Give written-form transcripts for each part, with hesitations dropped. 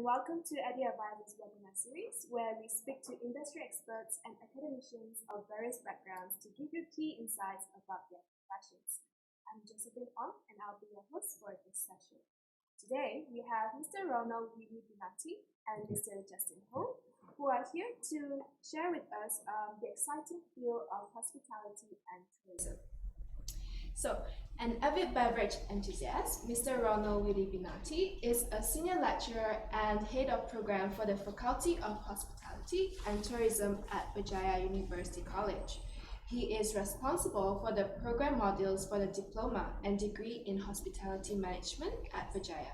welcome to EduAdvisor's webinar series, where we speak to industry experts and academicians of various backgrounds to give you key insights about their professions. I'm Josephine Ong, and I'll be your host for this session. Today, we have Mr. Ronald Binati and Mr. Justin Ho, who are here to share with us the exciting field of hospitality and tourism. So, an avid beverage enthusiast, Mr. Ronald Binati is a senior lecturer and head of program for the Faculty of Hospitality and Tourism at Berjaya University College. He is responsible for the program modules for the diploma and degree in hospitality management at Berjaya.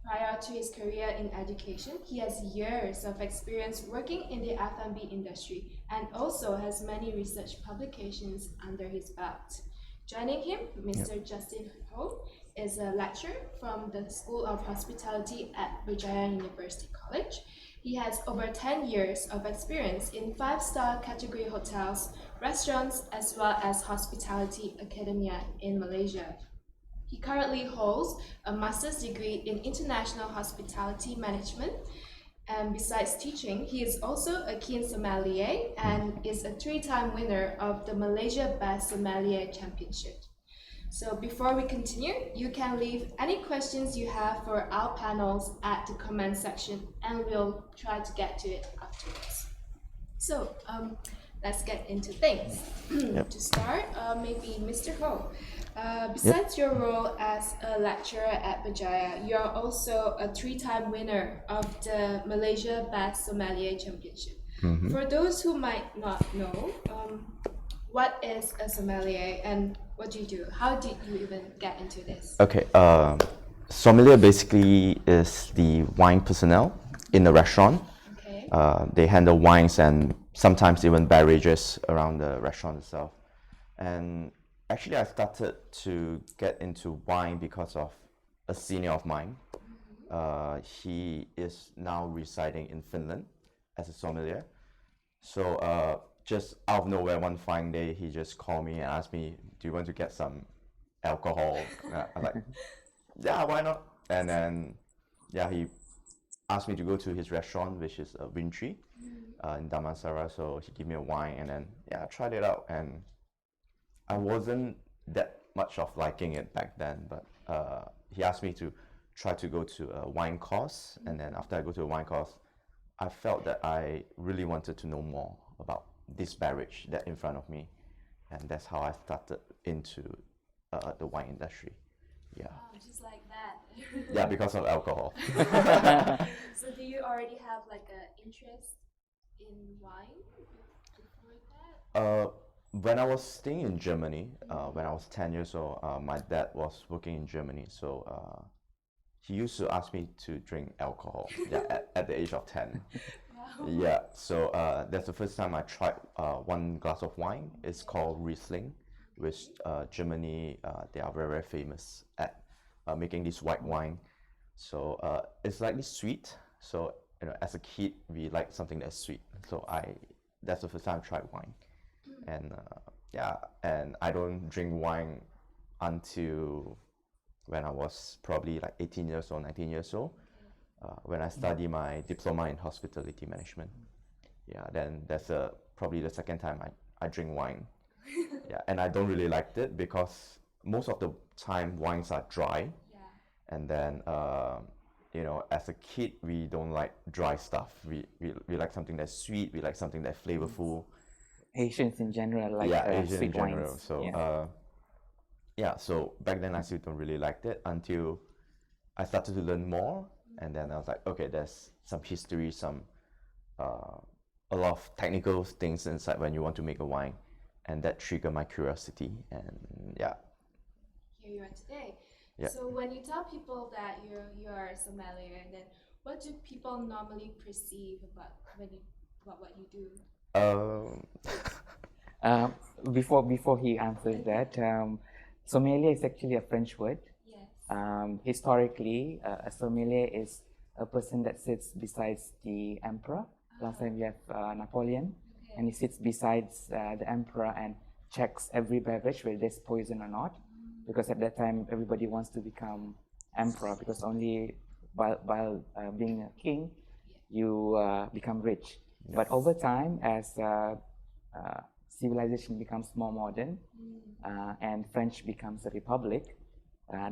Prior to his career in education, he has years of experience working in the F&B industry and also has many research publications under his belt. Joining him, Mr. Justin Ho is a lecturer from the School of Hospitality at Berjaya University College. He has over 10 years of experience in 5-star category hotels, restaurants, as well as hospitality academia in Malaysia. He currently holds a master's degree in international hospitality management. And besides teaching, he is also a keen sommelier and is a 3-time winner of the Malaysia Best Sommelier Championship. So before we continue, you can leave any questions you have for our panels at the comment section, and we'll try to get to it afterwards. So let's get into things. To start, maybe Mr. Ho. Besides your role as a lecturer at Berjaya, you're also a 3-time winner of the Malaysia Best Sommelier Championship. For those who might not know, what is a sommelier and what do you do? How did you even get into this? Okay, sommelier basically is the wine personnel in a restaurant. Okay. They handle wines and sometimes even beverages around the restaurant itself. And actually, I started to get into wine because of a senior of mine. He is now residing in Finland as a sommelier. So just out of nowhere, one fine day, he just called me and asked me, "Do you want to get some alcohol?" I'm like, "Yeah, why not?" And then, yeah, he asked me to go to his restaurant, which is a Wintry in Damansara. So he gave me a wine, and then I tried it out, and I wasn't that much of liking it back then, but he asked me to try to go to a wine course, and then after I go to a wine course, I felt that I really wanted to know more about this beverage that's in front of me, and that's how I started into the wine industry. Yeah. Wow, just like that. Yeah, because of alcohol. So do you already have like an interest in wine before that? When I was staying in Germany, when I was 10 years old, my dad was working in Germany, so he used to ask me to drink alcohol at the age of 10. Wow. Yeah, so that's the first time I tried one glass of wine. It's called Riesling, which Germany, they are very, very famous at making this white wine. So it's slightly sweet, so as a kid, we like something that's sweet. So that's the first time I tried wine. And and I don't drink wine until when I was probably like 18 years old, 19 years old, when I studied my diploma in hospitality management. Yeah, then that's probably the second time I drink wine. Yeah, and I don't really like it because most of the time wines are dry. Yeah. And then as a kid, we don't like dry stuff. We like something that's sweet. We like something that's flavorful. Asians in general like Asian sweet in general. wines. So so back then I still don't really like it until I started to learn more, and then I was like, okay, there's some history, some a lot of technical things inside when you want to make a wine, and that triggered my curiosity, and Here you are today. Yeah. So when you tell people that you're a sommelier, then what do people normally perceive about what you do? Before he answers that, sommelier is actually a French word. Yes. Historically, a sommelier is a person that sits beside the emperor. Last time we have Napoleon, and he sits beside the emperor and checks every beverage whether there's poison or not, because at that time everybody wants to become emperor, because only while being a king, you become rich. But over time, as civilization becomes more modern and French becomes a republic,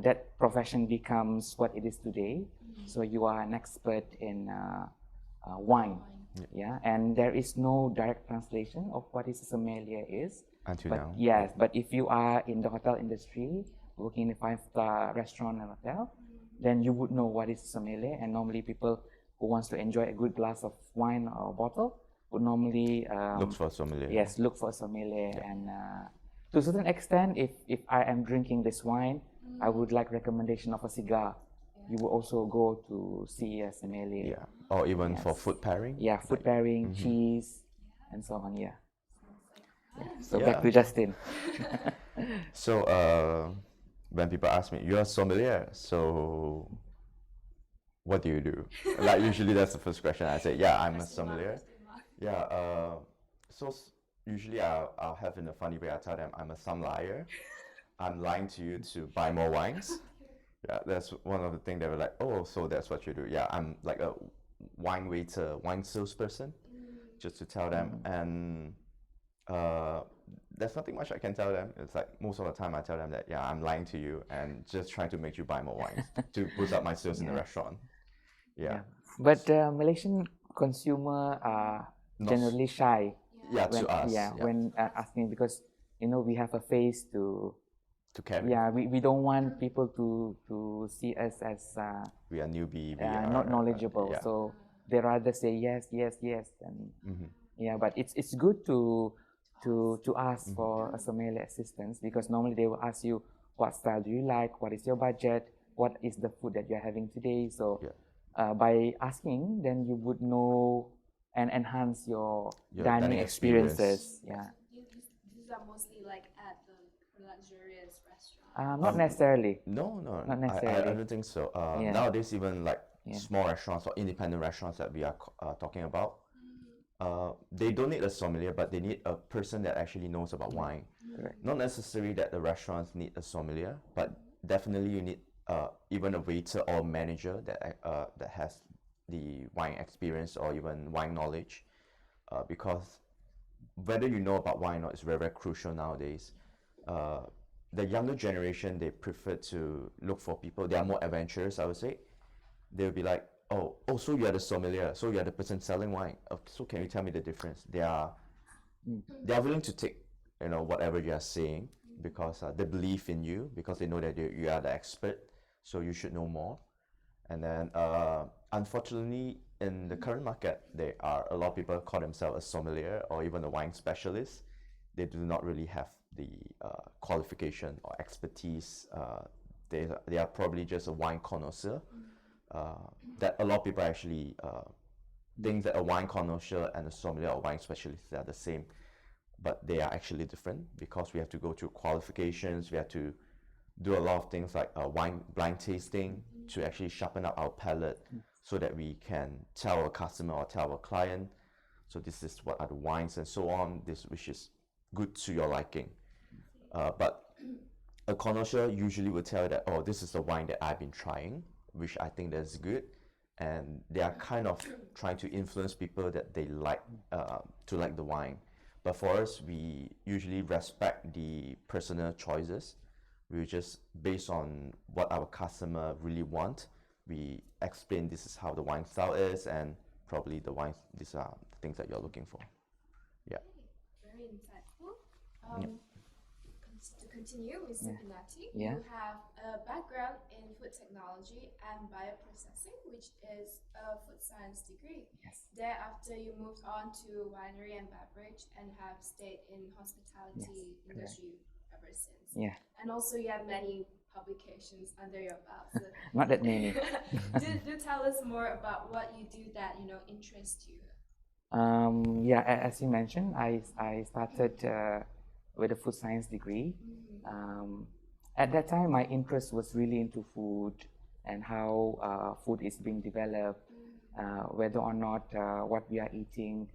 that profession becomes what it is today. So you are an expert in wine. Yeah, and there is no direct translation of what is a sommelier is. Until But now. yes, but if you are in the hotel industry, working in a five-star restaurant and hotel, then you would know what is a sommelier. And normally people who wants to enjoy a good glass of wine or bottle would normally Looks for a sommelier. yes, look for a sommelier. And to a certain extent, if I am drinking this wine, I would like recommendation of a cigar. You will also go to see a sommelier. Yeah. Or even Yes. for food pairing. Yeah, food pairing, cheese, and so on. Yeah. So Yeah. back to Justin. So when people ask me, you're a sommelier, so what do you do? Like usually that's the first question I say, yeah, I'm a sommelier. Yeah, usually I'll have in a funny way, I tell them I'm a sommelier. I'm lying to you to buy more wines. Yeah, that's one of the things they were like, oh, so that's what you do. Yeah, I'm like a wine waiter, wine salesperson, just to tell them. And there's nothing much I can tell them. It's like most of the time I tell them that, yeah, I'm lying to you and just trying to make you buy more wines to boost up my sales in the restaurant. Yeah. But Malaysian consumer are generally shy. Yeah, when, to us. Yeah, when asking, because we have a face to carry. Yeah, we don't want people to see us as We are newbie. We are not knowledgeable. yeah. So they rather say yes, yes, yes, and yeah. But it's good to ask for a sommelier assistance, because normally they will ask you, what style do you like, what is your budget, what is the food that you're having today. So by asking, then you would know and enhance your dining experiences. Yeah. These are mostly like at the luxurious restaurant. Not necessarily. No, Not necessarily. I don't think so. Yeah. Nowadays, even like small restaurants or independent restaurants that we are talking about, they don't need a sommelier, but they need a person that actually knows about wine. Correct. Not necessarily that the restaurants need a sommelier, but definitely you need even a waiter or manager that has the wine experience or even wine knowledge, because whether you know about wine or not is very, very crucial nowadays. The younger generation, they prefer to look for people, they are more adventurous, I would say. They'll be like, oh, so you are the sommelier, so you are the person selling wine. So can you tell me the difference? They are willing to take, whatever you are saying, because they believe in you, because they know that you are the expert, so you should know more. And then, unfortunately, in the current market, there are a lot of people call themselves a sommelier or even a wine specialist. They do not really have the qualification or expertise. They are probably just a wine connoisseur. That a lot of people actually think that a wine connoisseur and a sommelier or wine specialist are the same, but they are actually different, because we have to go through qualifications. We have to do a lot of things like wine blind tasting to actually sharpen up our palate, so that we can tell our customer or tell our client, so this is what are the wines and so on, this which is good to your liking. But a connoisseur usually will tell you that, oh, this is the wine that I've been trying, which I think that's good, and they are kind of trying to influence people that they like to like the wine. But for us, we usually respect the personal choices. We just, based on what our customer really want, we explain this is how the wine style is, and probably the wine, these are the things that you're looking for. Yeah. Very insightful. To continue, Mr. Pinati, Yeah. you have a background in food technology and bioprocessing, which is a food science degree. Yes. Thereafter, you moved on to winery and beverage and have stayed in hospitality industry ever since. Yeah. And also, you have many publications under your belt. So Not that many. do tell us more about what you do that interests you. Yeah, as you mentioned, I started with a food science degree. At that time, my interest was really into food and how food is being developed, whether or not what we are eating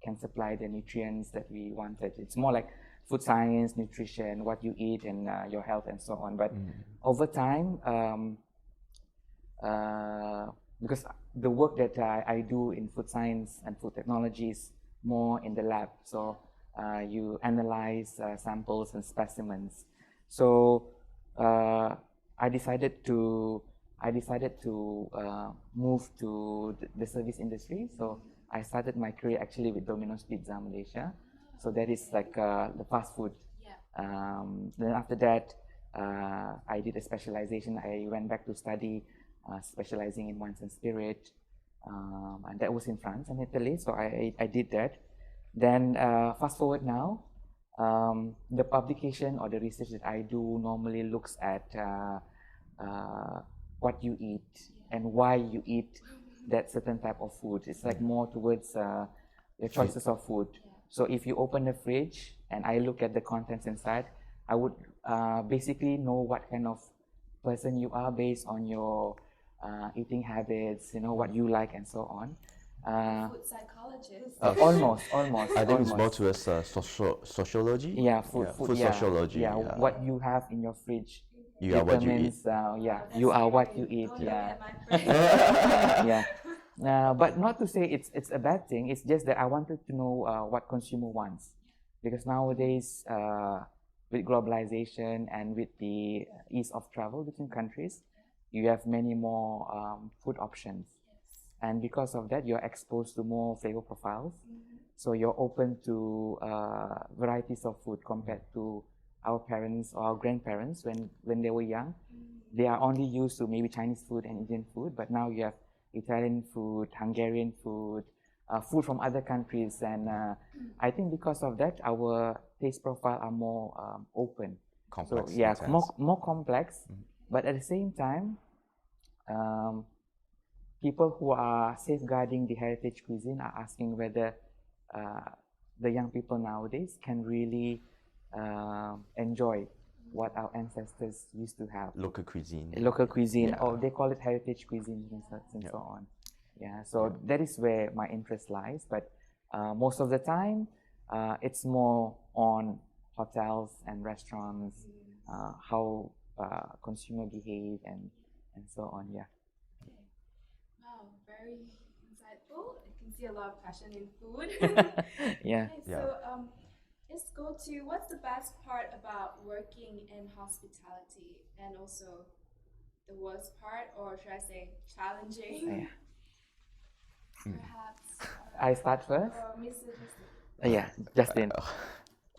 can supply the nutrients that we wanted. It's more like food science, nutrition, what you eat, and your health, and so on. But over time, because the work that I do in food science and food technology is more in the lab. So you analyze samples and specimens. So I decided to move to the service industry. So I started my career actually with Domino's Pizza Malaysia. So that is like the fast food. Then after that, I did a specialization. I went back to study specializing in wines and spirit, and that was in France and Italy. So I did that. Then fast forward now, the publication or the research that I do normally looks at what you eat and why you eat that certain type of food. It's like more towards the choices of food. So if you open the fridge and I look at the contents inside, I would basically know what kind of person you are based on your eating habits, what you like and so on. Food psychologist. Almost. I think it's more towards sociology. Yeah, food sociology. Yeah, what you have in your fridge You are what you eat. You are what you eat. But not to say it's a bad thing. It's just that I wanted to know what consumer wants, because nowadays with globalization and with the ease of travel between countries, you have many more food options. And because of that, you're exposed to more flavor profiles. So you're open to varieties of food compared to our parents or our grandparents when they were young. They are only used to maybe Chinese food and Indian food, but now you have Italian food, Hungarian food, food from other countries. And I think because of that, our taste profile are more open. Complex. So, more complex. But at the same time, people who are safeguarding the heritage cuisine are asking whether the young people nowadays can really enjoy what our ancestors used to have. Local cuisine. Or they call it heritage cuisine and so on. So that is where my interest lies. But most of the time, it's more on hotels and restaurants, how consumer behave and so on. Wow, very insightful. I can see a lot of passion in food. So let's go to what's the best part about working in hospitality, and also the worst part, or should I say challenging? Perhaps. I start first. Mr. Justin. Justin.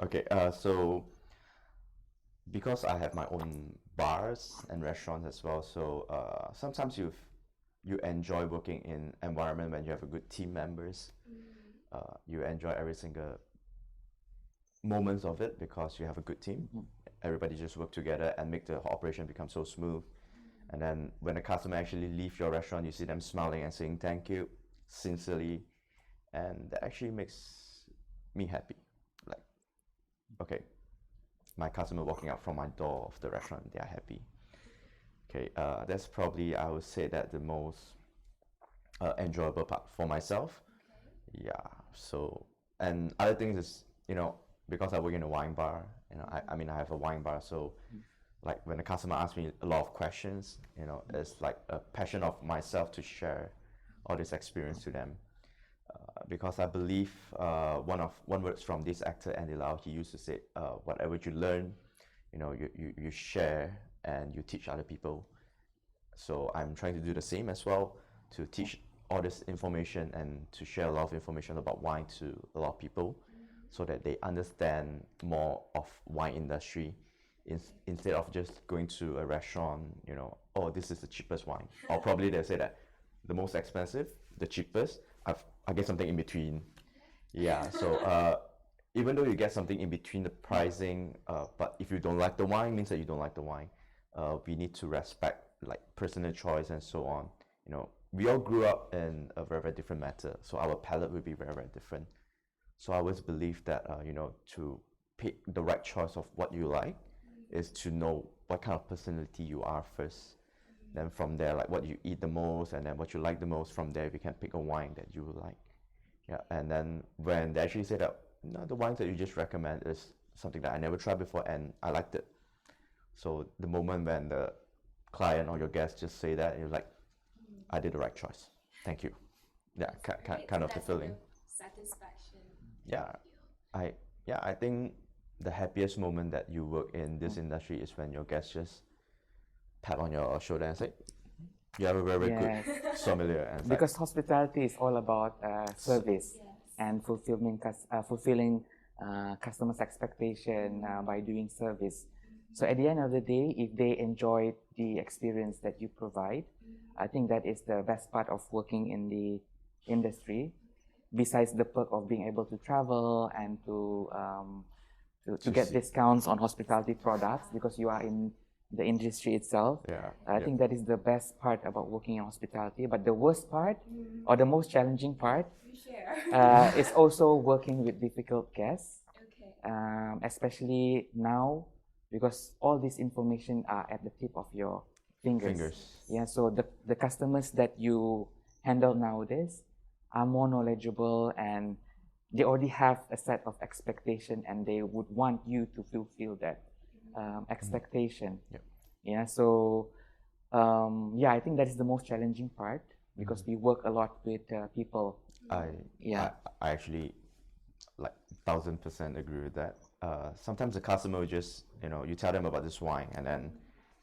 Okay, so because I have my own bars and restaurants as well, so sometimes you enjoy working in environment when you have a good team members. You enjoy every single moments of it because you have a good team. Everybody just work together and make the operation become so smooth. And then when the customer actually leave your restaurant, you see them smiling and saying thank you sincerely, and that actually makes me happy. Like, okay, my customer walking out from my door of the restaurant, they are happy. Okay, that's probably, I would say, that the most enjoyable part for myself. So, and other things is, because I work in a wine bar, I mean, I have a wine bar, so like when the customer asks me a lot of questions, it's like a passion of myself to share all this experience to them. Because I believe one words from this actor, Andy Lau, he used to say, whatever you learn, you share and you teach other people. So I'm trying to do the same as well, to teach all this information and to share a lot of information about wine to a lot of people, so that they understand more of wine industry, instead of just going to a restaurant, oh, this is the cheapest wine, or probably they'll say that the most expensive, the cheapest, I get something in between. So even though you get something in between the pricing, but if you don't like the wine, means that you don't like the wine. We need to respect like personal choice and so on. We all grew up in a very, very different matter, so our palate will be very, very different. So I always believe that to pick the right choice of what you like is to know what kind of personality you are first. Then from there, like what you eat the most, and then what you like the most. From there, we can pick a wine that you would like. And then when they actually say that, no, the wines that you just recommend is something that I never tried before and I liked it. So the moment when the client or your guest just say that, you're like, I did the right choice. Thank you. Yeah, Right, kind so of the that's feeling. like a satisfaction. Yeah, I think the happiest moment that you work in this industry is when your guests just pat on your shoulder and say, "You have a very good Yes. sommelier." And it's like, Because hospitality is all about service Yes. and fulfilling customers' expectation by doing service. So at the end of the day, if they enjoy the experience that you provide, I think that is the best part of working in the industry. Besides the perk of being able to travel and to get see. discounts on hospitality products because you are in the industry itself. Yeah, I think that is the best part about working in hospitality. But the worst part or the most challenging part You share. is also working with difficult guests, Okay. especially now because all this information are at the tip of your fingers. Yeah, so the customers that you handle nowadays are more knowledgeable and they already have a set of expectation and they would want you to fulfill that expectation. Yep. Yeah, so yeah, I think that is the most challenging part because we work a lot with people. I actually like 1000% agree with that. Sometimes the customer will just, you tell them about this wine and then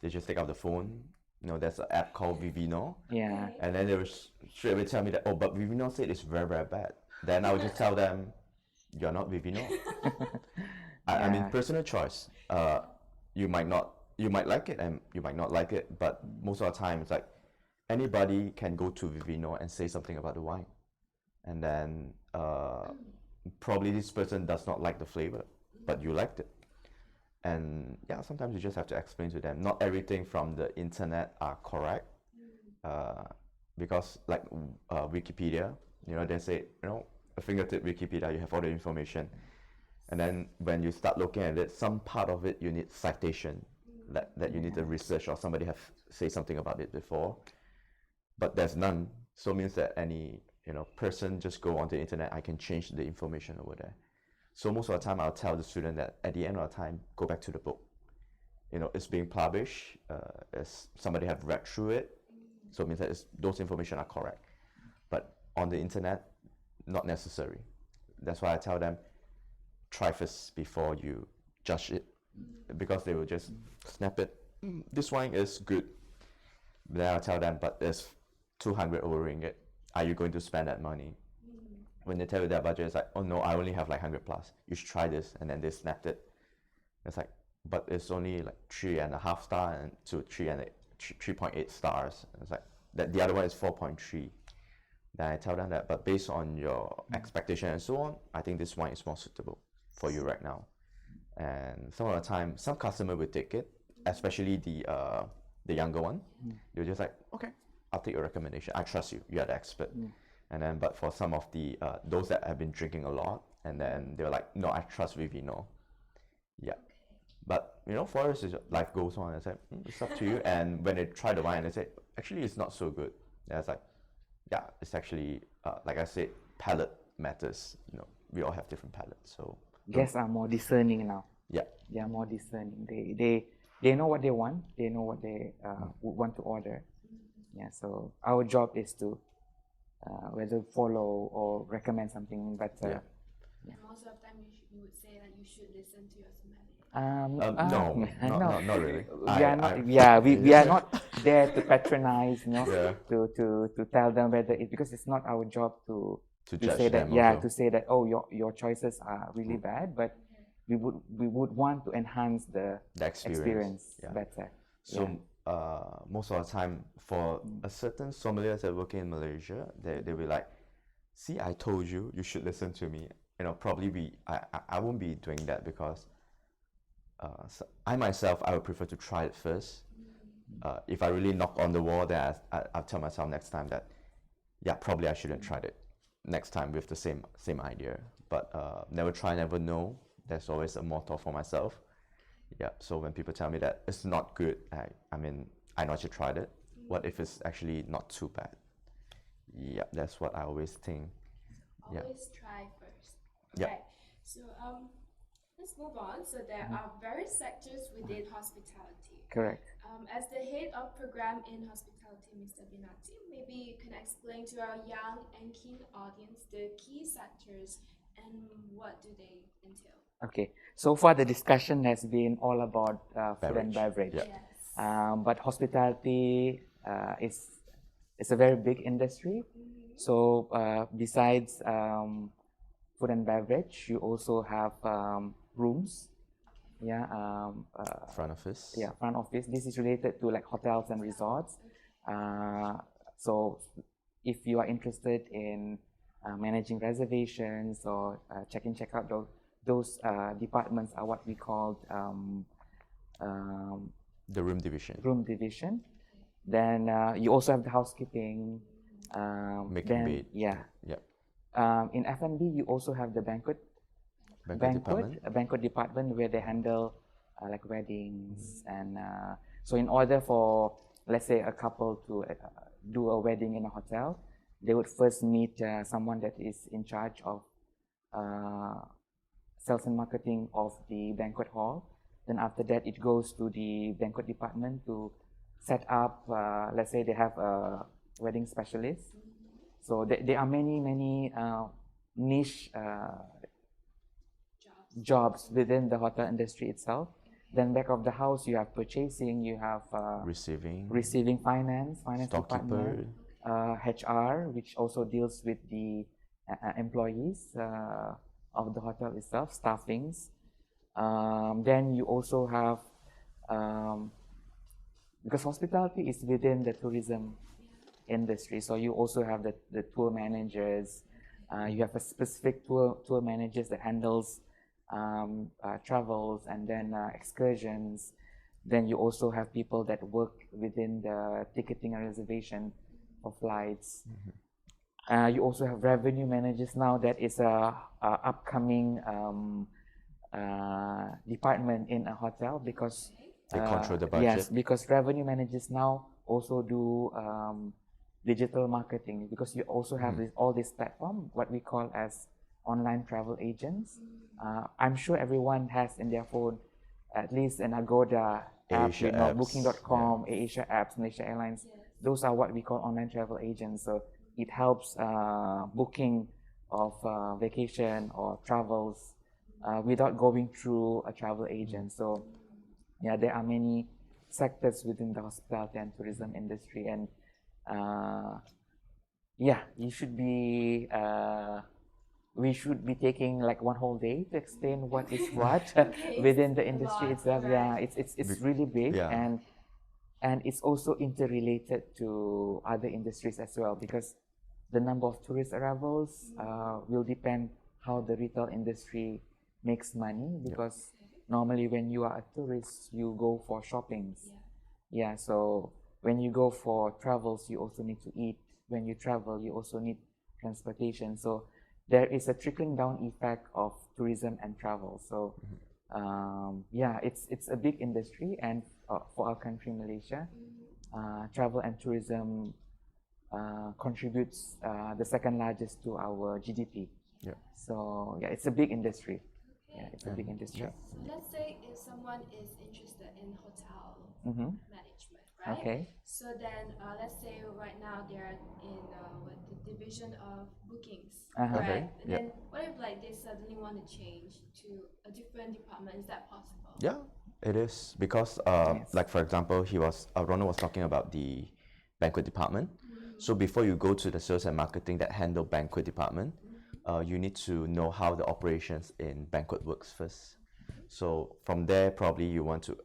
they just take out the phone. There's an app called Vivino. Yeah. And then they will straight away tell me that, oh, but Vivino said it's very, very bad. Then I would just tell them, you're not Vivino. I mean, personal choice. You might like it and you might not like it, but most of the time it's like anybody can go to Vivino and say something about the wine. And then probably this person does not like the flavor, but you liked it. And yeah, sometimes you just have to explain to them. Not everything from the internet are correct, because like Wikipedia, they say, a fingertip Wikipedia, you have all the information. And then when you start looking at it, some part of it you need citation, that you need to research or somebody have say something about it before. But there's none, so it means that any person just go onto the internet, I can change the information over there. So most of the time I'll tell the student that at the end of the time, go back to the book. It's being published, as somebody have read through it, so it means that those information are correct. But on the internet, not necessary. That's why I tell them, try first before you judge it, because they will just snap it. This wine is good. Then I'll tell them, but there's 200 over ringgit. Are you going to spend that money? When they tell you their budget, it's like, oh no, I only have like 100 plus. You should try this. And then they snapped it. It's like, but it's only like 3.5 star and to 3.8 stars. It's like that. The other one is 4.3. Then I tell them that, but based on your expectation and so on, I think this wine is more suitable for you right now. And some of the time, some customer will take it, especially the younger one. They're just like, okay, I'll take your recommendation. I trust you. You are the expert. And then, but for some of the those that have been drinking a lot, and then they're like, no, I trust Vivino. Yeah. But for us, life goes on. I said, it's up to you. And when they try the wine, they say, actually, it's not so good. And it's like, yeah, it's actually like I said, palate matters. We all have different palates. So guests are more discerning now. Yeah. They are more discerning. They know what they want. They know what they would want to order. Yeah. So our job is to whether follow or recommend something better. Most of the time, you would say that you should listen to your sommelier. No, not really. We are not there to patronize, to tell them whether because it's not our job to judge say that, them also. to say that, oh, your choices are really bad, but we would want to enhance the experience better. So most of the time, for a certain sommeliers that work in Malaysia, they will like, see, I told you, you should listen to me. Probably I won't be doing that because so I myself, I would prefer to try it first. If I really knock on the wall, then I'll tell myself next time that, yeah, probably I shouldn't try it next time with the same idea. But never try, never know. There's always a motto for myself. Yeah. So when people tell me that it's not good, I mean, I know I should try it. What if it's actually not too bad? Yeah, that's what I always think. Always try first. Yeah. Right. So Let's move on. So there are various sectors within hospitality. Correct. As the head of program in hospitality, Mr. Binati, maybe you can explain to our young and keen audience the key sectors and what do they entail. Okay, so far the discussion has been all about food and beverage. Yeah. Yes. But hospitality is a very big industry. So besides food and beverage, you also have rooms. Yeah. Front office. Yeah, front office. This is related to like hotels and resorts. So if you are interested in managing reservations or check-in, check-out, those departments are what we call The room division. room division. Then you also have the housekeeping. Making bed. Yeah. Yep. In F&B, you also have the banquet Department. a banquet department where they handle like weddings. And so in order for, let's say, a couple to do a wedding in a hotel, they would first meet someone that is in charge of sales and marketing of the banquet hall. Then after that, it goes to the banquet department to set up, let's say they have a wedding specialist. So there are many niche jobs within the hotel industry itself. Then back of the house, you have purchasing, you have receiving finance storekeeper, department, HR, which also deals with the employees of the hotel itself, staffings. Then you also have, because hospitality is within the tourism industry, so you also have the tour managers. You have a specific tour managers that handles travels and then excursions. Then you also have people that work within the ticketing and reservation of flights. You also have revenue managers now. That is a upcoming department in a hotel because they control the budget. Yes, because revenue managers now also do digital marketing, because you also have all this platform, what we call as online travel agents. I'm sure everyone has in their phone at least an Agoda app, Asia apps, Booking.com, Asia apps, Malaysia Airlines. Those are what we call online travel agents. So it helps booking of vacation or travels without going through a travel agent. So yeah, there are many sectors within the hospitality and tourism industry, and yeah, you should be we should be taking like one whole day to explain what is what within the industry itself. Yeah, it's really big, and it's also interrelated to other industries as well, because the number of tourist arrivals will depend how the retail industry makes money, because normally when you are a tourist, you go for shoppings. Yeah, so when you go for travels, you also need to eat. When you travel, you also need transportation. So there is a trickling down effect of tourism and travel. So yeah, it's a big industry, and for our country, Malaysia, travel and tourism contributes the second largest to our GDP. Yeah. So yeah, it's a big industry. Yeah, it's a big industry. So let's say if someone is interested in hotel management, right? Okay. So then let's say right now they're in the division of bookings, right? And then what if like they suddenly want to change to a different department? Is that possible? Yeah, it is, because like for example, Ronald was talking about the banquet department. So before you go to the sales and marketing that handle banquet department, you need to know how the operations in banquet works first. So from there, probably you want to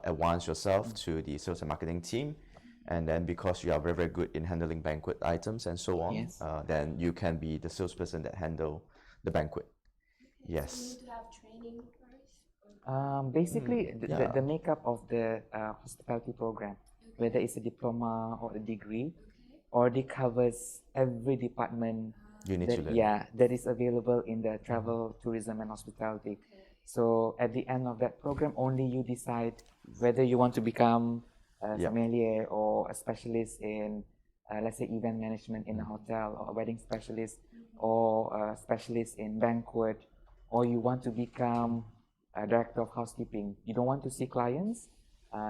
advance yourself to the sales and marketing team, and then because you are very, very good in handling banquet items and so on, then you can be the salesperson that handle the banquet. Yes. So you need to have training first? Basically, the makeup of the hospitality program, whether it's a diploma or a degree, already covers every department that is available in the travel, tourism, and hospitality. So at the end of that program, only you decide whether you want to become a sommelier or a specialist in, let's say, event management in a hotel, or a wedding specialist, or a specialist in banquet, or you want to become director of housekeeping. You don't want to see clients.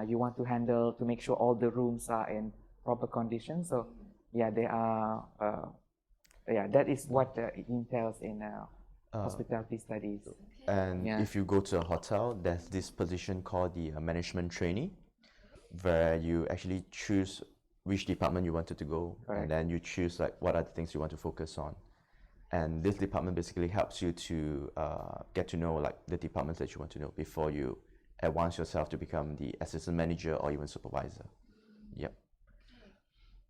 You want to handle to make sure all the rooms are in proper condition. So yeah, they are. That is what it entails in hospitality studies. And Yeah. if you go to a hotel, there's this position called the management trainee, where you actually choose which department you wanted to go, Correct. and then you choose like what are the things you want to focus on. And this department basically helps you to get to know like the departments that you want to know before you advance yourself to become the assistant manager or even supervisor. Yep. Okay.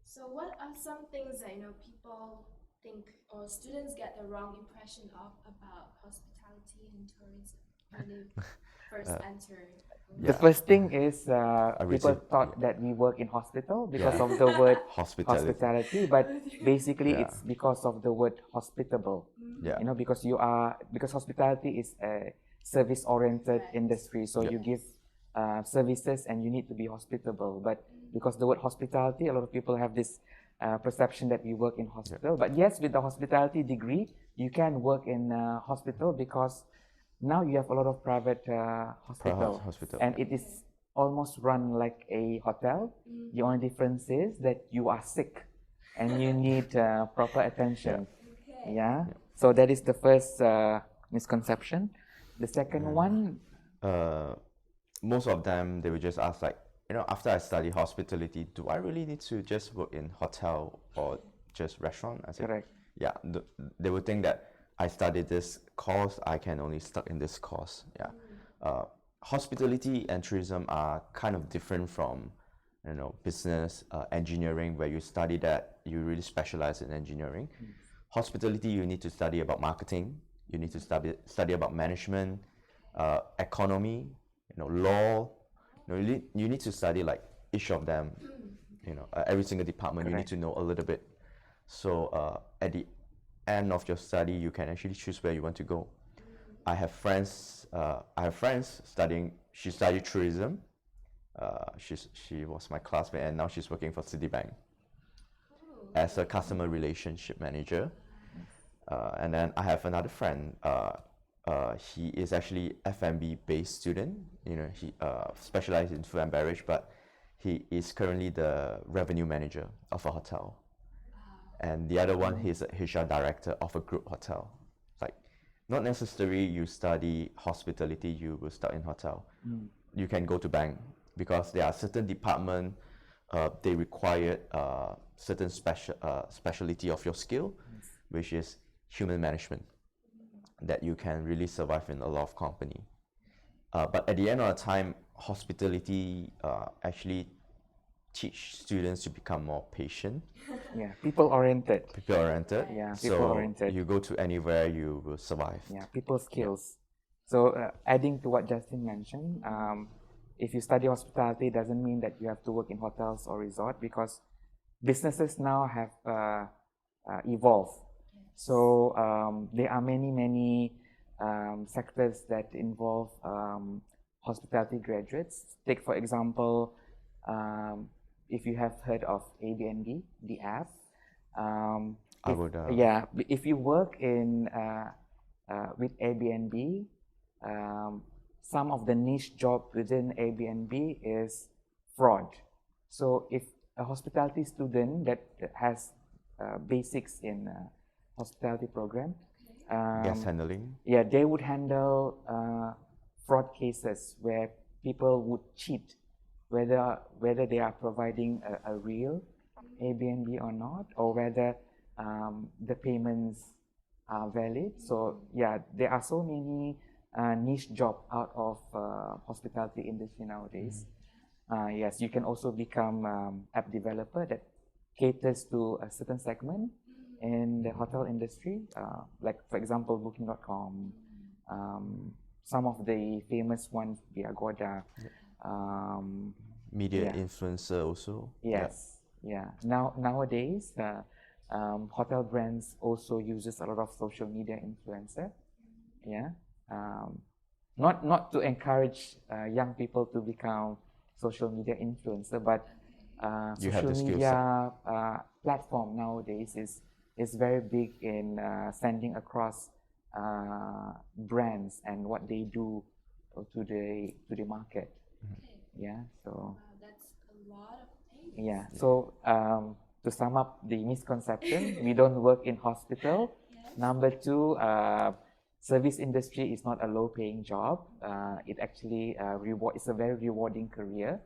So what are some things that people think or students get the wrong impression of about hospitality and tourism when they first enter? The first thing is would people say- thought that we work in hospital because Yeah. of the word Hospitality. hospitality, but basically Yeah. it's because of the word hospitable. Yeah. Because hospitality is a service-oriented Right. industry, so Yeah. you give services and you need to be hospitable. But because the word hospitality, a lot of people have this perception that we work in hospital. But yes, with the hospitality degree, you can work in hospital because now you have a lot of private hospital, hospital, and it is almost run like a hotel. The only difference is that you are sick and you need proper attention. Okay. Yeah. So that is the first misconception. The second one, Most of them, they would just ask like, after I study hospitality, do I really need to just work in hotel or just restaurant? I said, correct. yeah, they would think that I studied this course, I can only stuck in this course. Yeah. Hospitality and tourism are kind of different from, business, engineering, where you study that, you really specialize in engineering. Hospitality, you need to study about marketing, you need to study about management, economy, law. You need to study like each of them. Every single department you need Correct. to know a little bit. So at the end of your study, you can actually choose where you want to go. I have friends studying. She studied tourism. She was my classmate, and now she's working for Citibank as a customer relationship manager. And then I have another friend. He is actually F&B based student. He specialized in food and beverage, but he is currently the revenue manager of a hotel. And the other one, he's a HR director of a group hotel. Like, not necessarily you study hospitality, you will start in hotel. You can go to bank because there are certain department, they require certain specialty of your skill, which is human management, that you can really survive in a lot of company. But at the end of the time, hospitality actually teach students to become more patient, Yeah, people-oriented. people-oriented. Yeah, So people-oriented. you go to anywhere, you will survive. Yeah, people skills. So adding to what Justin mentioned, if you study hospitality, it doesn't mean that you have to work in hotels or resort, because businesses now have evolved. So there are many sectors that involve hospitality graduates. Take for example, if you have heard of Airbnb, the app. If you work in with Airbnb, some of the niche job within Airbnb is fraud. So if a hospitality student that has basics in hospitality program, Guest handling. yeah, they would handle fraud cases where people would cheat, whether they are providing a real Airbnb or not, or whether the payments are valid. So yeah, there are so many niche job out of hospitality industry nowadays. Yes, you can also become app developer that caters to a certain segment in the hotel industry, like for example Booking.com, some of the famous ones, the Agoda, Media influencer also. Yes, yeah. Nowadays, hotel brands also uses a lot of social media influencer. Yeah, not to encourage young people to become social media influencer, but You have social the skill media platform nowadays is very big in sending across brands and what they do to the market. Okay. Yeah. So Wow, that's a lot of things. yeah. So to sum up the misconception, we don't work in hospital. Yes. Number two, service industry is not a low-paying job. It actually it's a very rewarding career.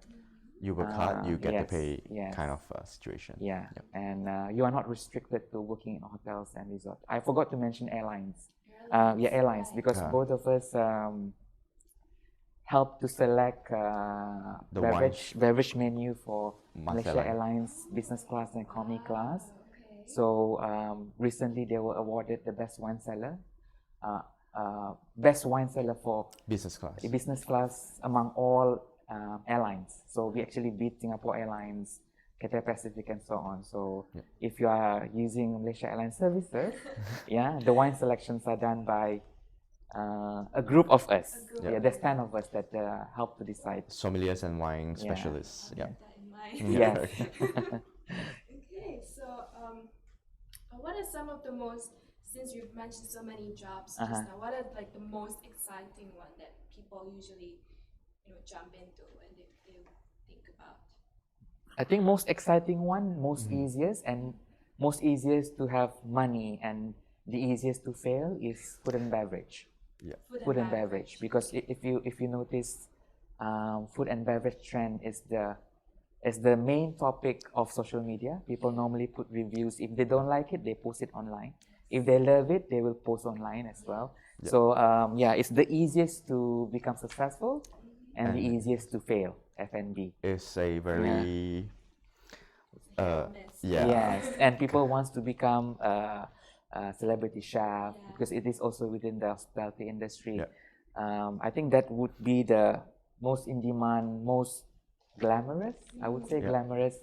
You work hard, you get to Yes, pay yes. kind of situation. Yeah, Yep. and you are not restricted to working in hotels and resorts. I forgot to mention airlines. Yeah, airlines, Right. because Yeah. both of us help to select The beverage menu for Malaysia Malaysia Airlines. Airlines business class and economy class. Okay. So recently they were awarded the best wine seller for Business class. business class among all airlines. So we actually beat Singapore Airlines, Cathay Pacific, and so on. So Yeah. if you are using Malaysia Airlines services, yeah, the wine selections are done by a group of us. group Yeah, there's 10 of us that help to decide. Sommeliers and wine Yeah. specialists. I'll Yeah. keep that in mind. Yes. Okay, so what are some of the most, since you've mentioned so many jobs just now, what are like the most exciting one that people usually, jump into when they think about? I think most exciting one, most easiest to have money and the easiest to fail is food and beverage. Yeah. Food and beverage, because if you notice, food and beverage trend is the main topic of social media. People normally put reviews. If they don't like it, they post it online. If they love it, they will post online as well. Yeah. So yeah, it's the easiest to become successful and the And- easiest to fail. F&B. It's a very Honest. yeah. Yes, and people wants to become a celebrity chef Yeah. because it is also within the hospitality industry. Yeah. I think that would be the most in demand, most glamorous, I would say, Yeah. glamorous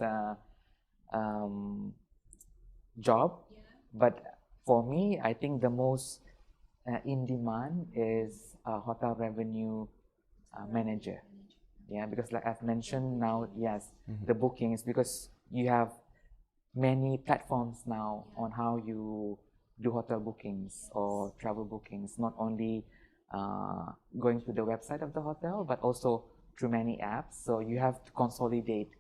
job. Yeah. But for me, I think the most in demand is a hotel revenue manager. Yeah, because like I've mentioned now, yes, the bookings, because you have many platforms now on how you do hotel bookings or travel bookings, not only going to the website of the hotel, but also through many apps. So you have to consolidate.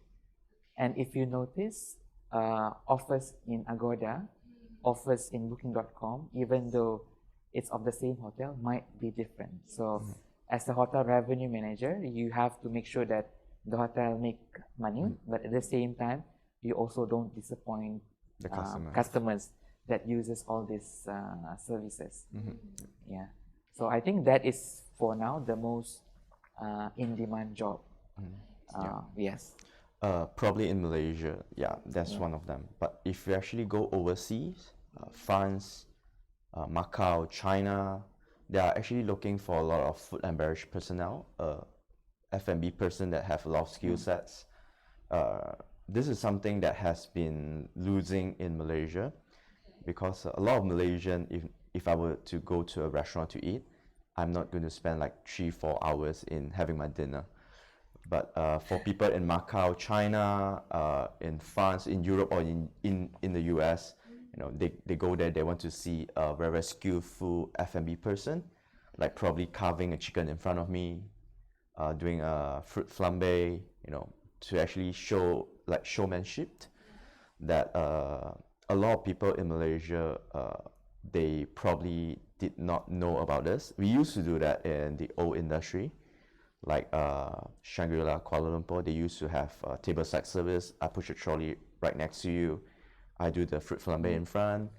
And if you notice, offers in Agoda, offers in Booking.com, even though it's of the same hotel, might be different. So as a hotel revenue manager, you have to make sure that the hotel make money, but at the same time, you also don't disappoint The customers. customers that uses all these services. Yeah. So I think that is for now the most in-demand job. Yes. Probably in Malaysia, yeah, that's one of them. But if you actually go overseas, France, Macau, China, they are actually looking for a lot of food and beverage personnel, F&B person that have a lot of skill sets. This is something that has been losing in Malaysia, because a lot of Malaysian, if I were to go to a restaurant to eat, I'm not going to spend like 3-4 hours in having my dinner. But for people in Macau, China, in France, in Europe, or in the US, they go there, they want to see a very, very skillful F&B person, like probably carving a chicken in front of me, doing a fruit flambe, to actually show like showmanship that a lot of people in Malaysia, they probably did not know about this. We used to do that in the old industry, like Shangri-La, Kuala Lumpur. They used to have tableside service. I push a trolley right next to you. I do the fruit flambe in front,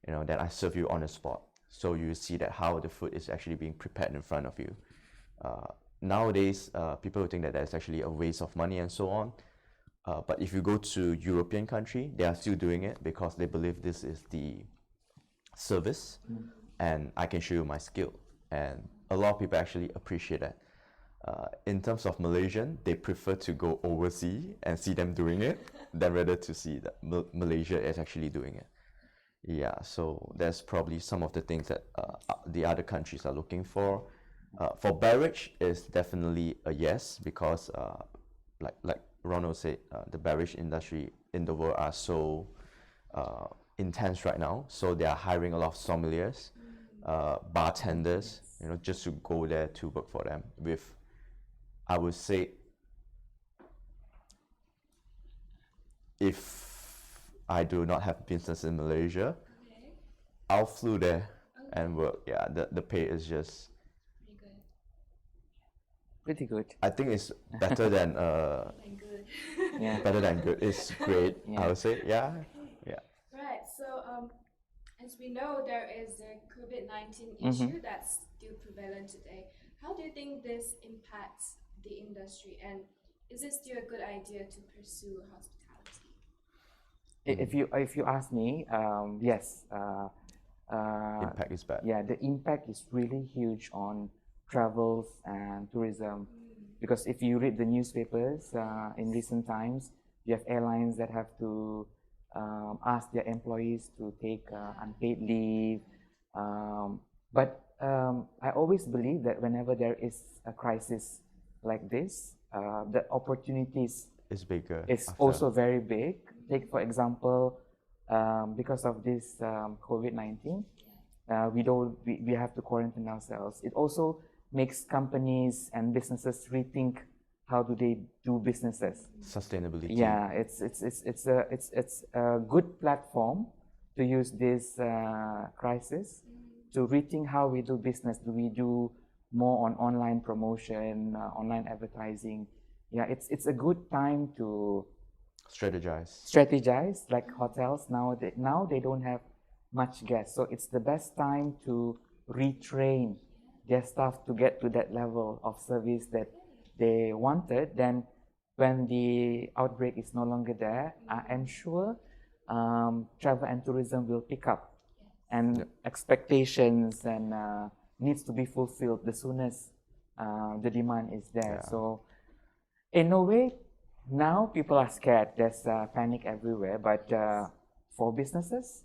then I serve you on the spot. So you see that how the food is actually being prepared in front of you. Nowadays, people think that that's actually a waste of money and so on. But if you go to European country, they are still doing it because they believe this is the service and I can show you my skill. And a lot of people actually appreciate that. In terms of Malaysian, they prefer to go overseas and see them doing it than rather to see that Malaysia is actually doing it. Yeah, so that's probably some of the things that the other countries are looking for. For beverage, is definitely a yes, because like Ronald said, the beverage industry in the world are so intense right now. So they are hiring a lot of sommeliers bartenders, just to go there to work for them with, I would say, if I do not have business in Malaysia, I'll flew there and work. Yeah, the pay is just Pretty good. I think it's better than good. Yeah. better than good. It's great. Yeah. I would say, yeah. Right. So, as we know, there is the COVID-19 issue that's still prevalent today. How do you think this impacts the industry, and is it still a good idea to pursue hospitality? If you ask me, yes. Impact is bad. Yeah, the impact is really huge on travels and tourism, because if you read the newspapers in recent times, you have airlines that have to ask their employees to take unpaid leave. But I always believe that whenever there is a crisis like this, the opportunities It's bigger. is after. also very big. Take for example, because of this COVID-19, we have to quarantine ourselves. It also makes companies and businesses rethink how do they do businesses. Sustainability. Yeah, it's a good platform to use this crisis to rethink how we do business. Do we do more on online promotion, online advertising? Yeah, it's a good time to strategize. Like hotels now they don't have much guests, so it's the best time to retrain their staff to get to that level of service that they wanted. Then when the outbreak is no longer there, I am sure travel and tourism will pick up, and expectations and needs to be fulfilled the soonest the demand is there. So in a way, now people are scared. There's panic everywhere, but for businesses,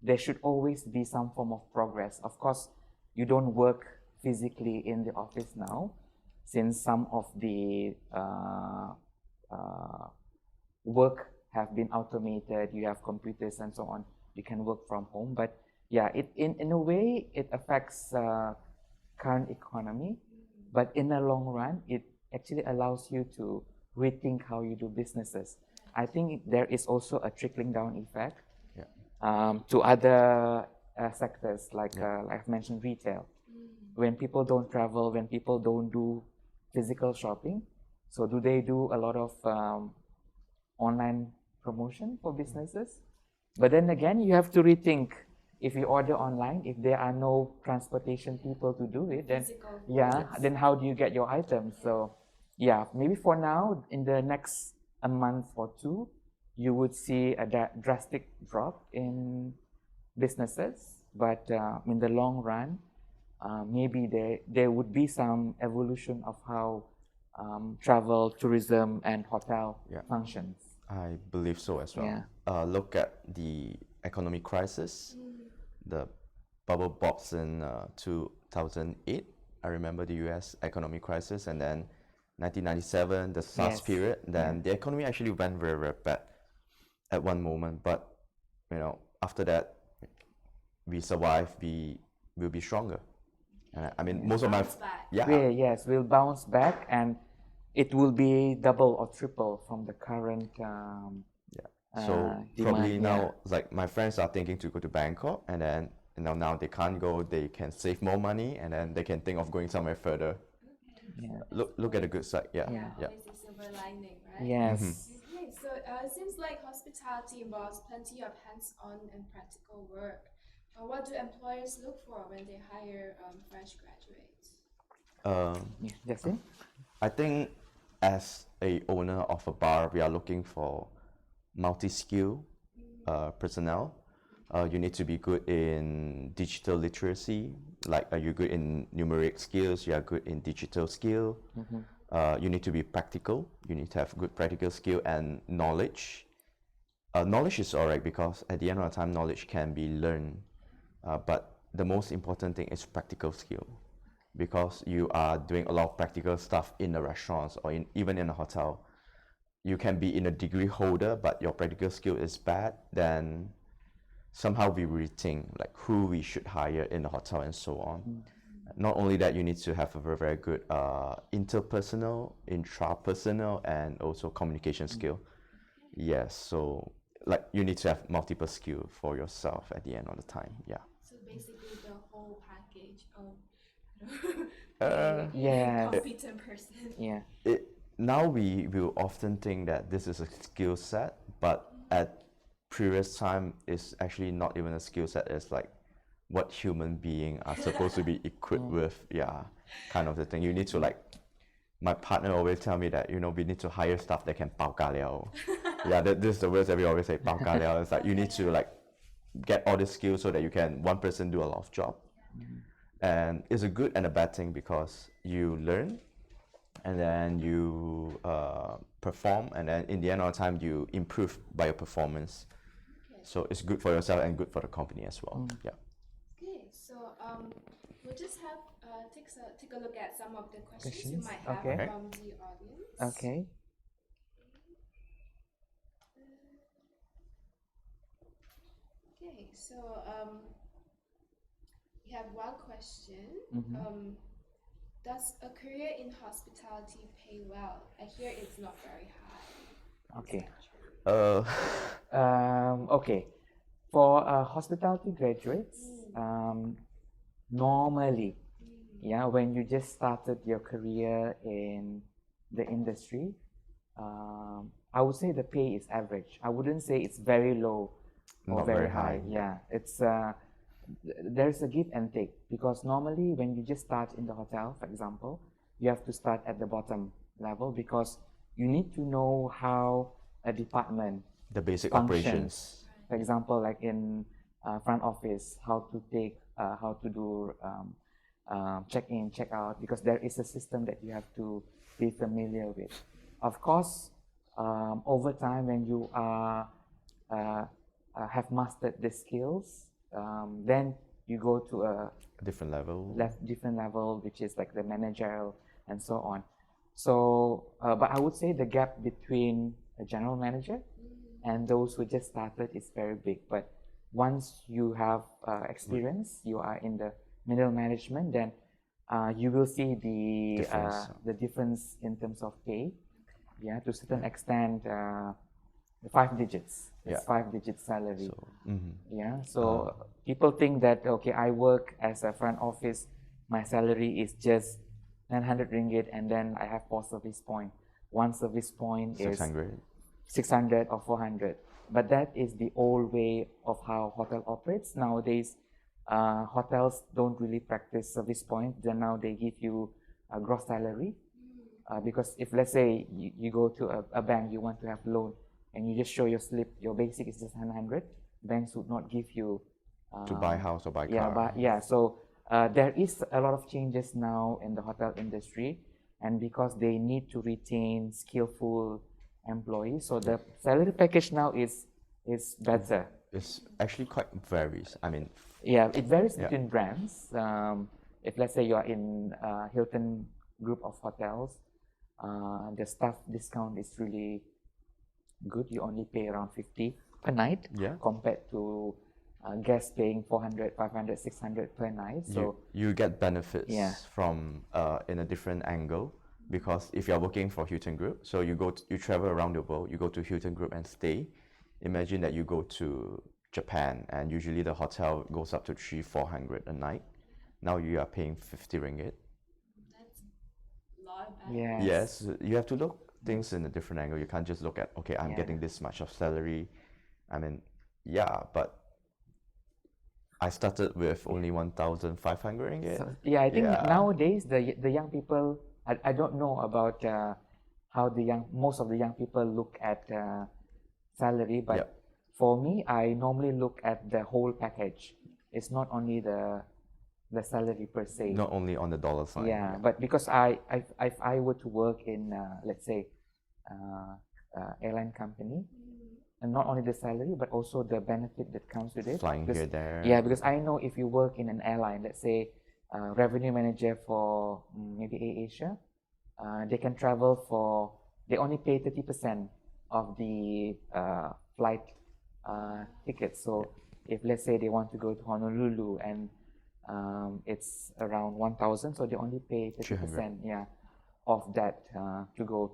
there should always be some form of progress. Of course, you don't work physically in the office now, since some of the work have been automated. You have computers and so on. You can work from home. But yeah, in a way, it affects current economy. But in the long run, it actually allows you to rethink how you do businesses. I think there is also a trickling down effect to other sectors, like I've mentioned, retail. When people don't travel, when people don't do physical shopping, so do they do a lot of online promotion for businesses? But then again, you have to rethink. If you order online, if there are no transportation people to do it, then then how do you get your items? So yeah, maybe for now, in the next a month or two, you would see a drastic drop in businesses. But in the long run, maybe there would be some evolution of how travel, tourism, and hotel functions. I believe so as well. Yeah. Look at the economic crisis, the bubble pops in 2008. I remember the US economic crisis, and then 1997, the SARS period. Then the economy actually went very, very bad at one moment. But after that, we survived. We will be stronger. And I mean, most of my we'll bounce back, and it will be double or triple from the current so probably now, like my friends are thinking to go to Bangkok, and then now they can't go. They can save more money, and then they can think of going somewhere further. Look at the good side. Always a silver lining, right? Yes. Okay, so it seems like hospitality involves plenty of hands-on and practical work. What do employers look for when they hire fresh graduates? Justin? I think as a owner of a bar, we are looking for multi-skill personnel. You need to be good in digital literacy, like you're good in numeric skills, you are good in digital skill. You need to be practical. You need to have good practical skill and knowledge. Knowledge is alright, because at the end of the time, knowledge can be learned. But the most important thing is practical skill, because you are doing a lot of practical stuff in the restaurants or even in a hotel. You can be in a degree holder, but your practical skill is bad, then somehow we rethink like who we should hire in the hotel and so on. Not only that, you need to have a very, very good interpersonal, intrapersonal, and also communication skill. Yes, so like you need to have multiple skill for yourself at the end of the time. Yeah. So basically, the whole package of Yeah. competent person. Yeah. Now we will often think that this is a skill set, but at previous time it's actually not even a skill set. It's like what human being are supposed to be equipped with. Yeah, kind of the thing. You need to like. My partner always tell me that we need to hire staff that can 包咖料. Yeah, this is the words that we always say. 包咖料. It's like you need to like get all the skills so that you can one person do a lot of job. And it's a good and a bad thing because you learn, and then you perform, and then in the end of the time you improve by your performance. So it's good for yourself and good for the company as well. Yeah. Okay, so we'll just have take a look at some of the questions you might have Okay. from the audience. Okay. Okay, so we have one question. Does a career in hospitality pay well? I hear it's not very high. Okay. Uh, Okay. For hospitality graduates, normally, yeah, when you just started your career in the industry, I would say the pay is average. I wouldn't say it's very low or Not very very high. high. Yeah, it's there's a give and take, because normally when you just start in the hotel, for example, you have to start at the bottom level because you need to know how a department the basic functions. operations. For example, like in front office, how to do check in, check out, because there is a system that you have to be familiar with. Of course, over time, when you have mastered the skills, then you go to a Different level. different level, which is like the managerial and so on. So, but I would say the gap between a general manager and those who just started is very big. But once you have experience, you are in the middle management, then you will see the difference in terms of pay. Yeah, to a certain extent, 5 digits. It's 5-digit salary. So, Yeah, so people think that, okay, I work as a front office, my salary is just 900 ringgit, and then I have 4 service point. 1 service point 600. is 600 or 400. But that is the old way of how hotel operates. Nowadays, hotels don't really practice service point. Then now they give you a gross salary. Because if, let's say, you go to a bank, you want to have loan, and you just show your slip, your basic is just 900, banks would not give you to buy house or buy car. So there is a lot of changes now in the hotel industry, and because they need to retain skillful employees, so the salary package now is better. It's actually quite varies. I mean, yeah, it varies between brands. If let's say you are in Hilton group of hotels, the staff discount is really good. You only pay around 50 per night, compared to guests paying 400, 500, 600 per night. So you get benefits from in a different angle, because if you're working for Hilton Group, so you travel around the world, you go to Hilton Group and stay. Imagine that you go to Japan, and usually the hotel goes up to 300-400 a night. Now you are paying 50 ringgit. That's a lot. Yes, you have to look things in a different angle. You can't just look at, okay, I'm getting this much of salary. I mean, but I started with only 1,500 ringgit. So, I think nowadays the young people, I don't know about how most of the young people look at salary, but for me, I normally look at the whole package. It's not only the salary per se. Not only on the dollar sign. But because if I were to work in let's say airline company, and not only the salary but also the benefit that comes with it. Flying here, there. Yeah, because I know if you work in an airline, let's say revenue manager for maybe AirAsia, they can travel they only pay 30% of the flight tickets. So if let's say they want to go to Honolulu and it's around 1,000, so they only pay 30%, yeah, of that to go.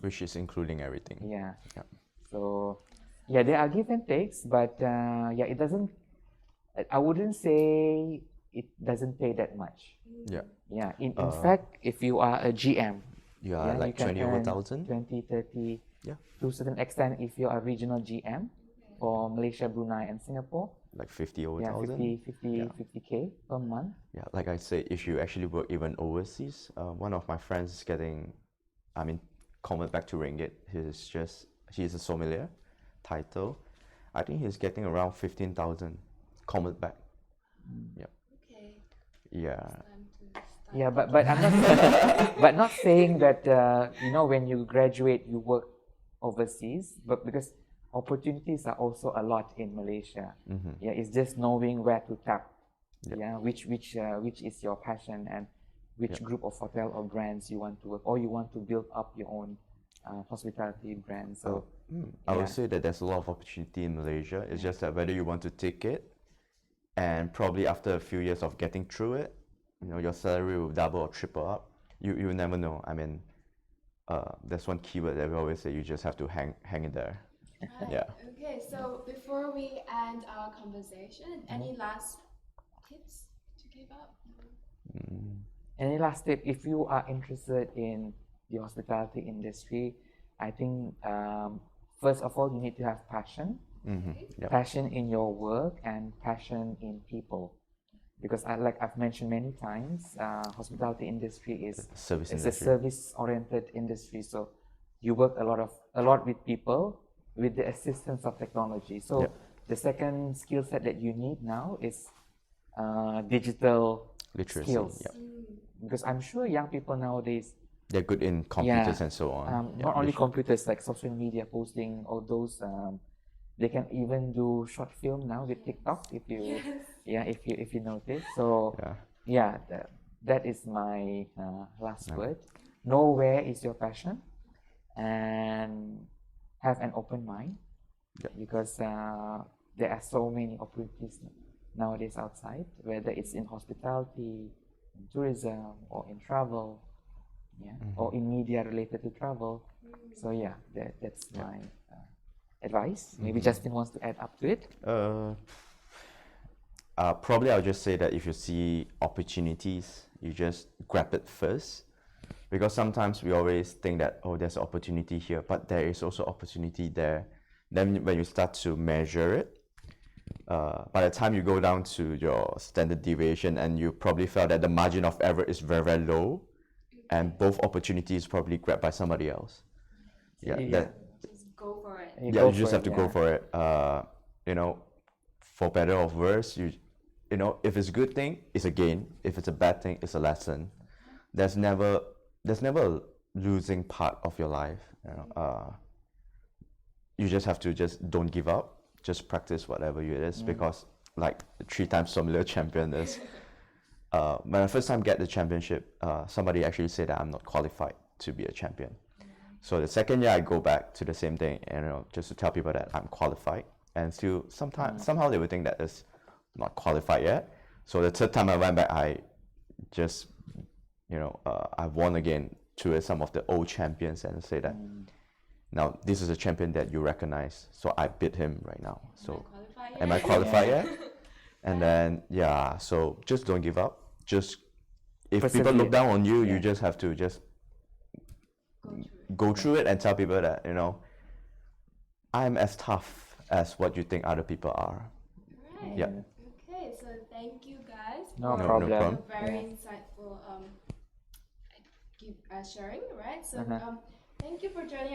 Which is including everything. Yeah. Yeah. So, yeah, there are give and takes, but yeah, it doesn't. I wouldn't say it doesn't pay that much. Yeah. Yeah. In fact, if you are a GM, You are like you can 20 over earn 1,000. 20, 30. Yeah. To a certain extent, if you are a regional GM for Malaysia, Brunei, and Singapore, Like 50 over yeah, 1,000. 50K per month. Yeah, like I say, if you actually work even overseas, one of my friends is getting, convert back to ringgit. He's a sommelier title. I think he's getting around 15,000 convert back. Yeah. Okay. Yeah. Time to start. Yeah, but I'm not but not saying that you know, when you graduate you work overseas, but because opportunities are also a lot in Malaysia. Yeah, it's just knowing where to tap. Yep. Yeah, which is your passion and which group of hotel or brands you want to work, or you want to build up your own hospitality brand. So I would say that there's a lot of opportunity in Malaysia. It's just that whether you want to take it, and probably after a few years of getting through it, you know, your salary will double or triple up. You never know. I mean, there's one keyword that we always say: you just have to hang in there. Right. Yeah. Okay, so before we end our conversation, any last tips to give out? any last tip, if you are interested in the hospitality industry, I think first of all you need to have passion. Yep. Passion in your work and passion in people, because like I've mentioned many times, hospitality industry is Service a industry. service-oriented industry. So you work a lot with people with the assistance of technology. So Yep. the second skill set that you need now is digital Literacy. skills. Yep. Because I'm sure young people nowadays, They're good in computers and so on. Yeah, not only computers, like social media posting, all those. They can even do short film now with TikTok, if you, if you notice. So that is my last word. Know where is your passion, and have an open mind, because there are so many opportunities nowadays outside, whether it's in hospitality, in tourism, or in travel, or in media related to travel. So yeah, that's my advice. Maybe Justin wants to add up to it. Probably I'll just say that if you see opportunities, you just grab it first. Because sometimes we always think that, oh, there's opportunity here, but there is also opportunity there. Then when you start to measure it, by the time you go down to your standard deviation, and you probably felt that the margin of error is very, very low, and both opportunities probably grabbed by somebody else. Just go for it. You just have to go for it. You know, for better or worse, you know, if it's a good thing, it's a gain. If it's a bad thing, it's a lesson. There's never a losing part of your life. You know, you just have to don't give up. Just practice whatever it is, because like the 3-time sommelier champion is. When I first time get the championship, somebody actually said that I'm not qualified to be a champion. So the second year I go back to the same thing, and, you know, just to tell people that I'm qualified, and still somehow they would think that it's not qualified yet. So the third time I went back, I just, you know, I won again to some of the old champions, and say that now this is a champion that you recognize, so I beat him right now. So am I qualified yet? And then so just don't give up. Just if people look down on you, you just have to just go through it and tell people that, you know, I'm as tough as what you think other people are. Right. Yeah. Okay, so thank you guys No for problem. a very insightful sharing, right? So thank you for joining